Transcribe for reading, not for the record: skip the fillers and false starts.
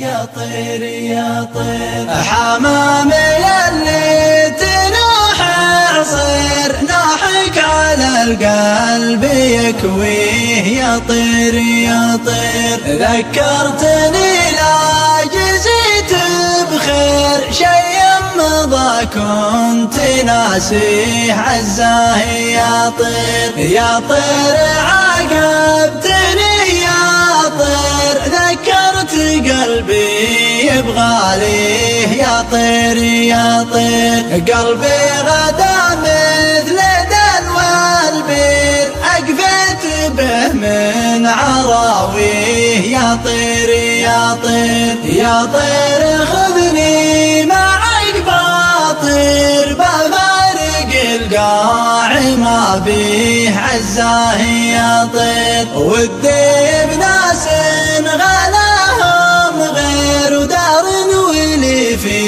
يا طير يا طير حمامي اللي تناح عصير ناحك على القلب يكويه. يا طير يا طير ذكرتني لا جزيت بخير شي مضى كنت ناسيه عزاه. يا طير يا طير عاقبتني يا طير ذكرت قلبي يبغاليه. يا طير يا طير قلبي غدا مثل دلو البير أقفت به من عراويه. يا طير يا طير يا طير خذني معك بطير بفارق القاع ما بيه عزاه. يا طير ودي بناس غلاهم غير ودار ولي فيه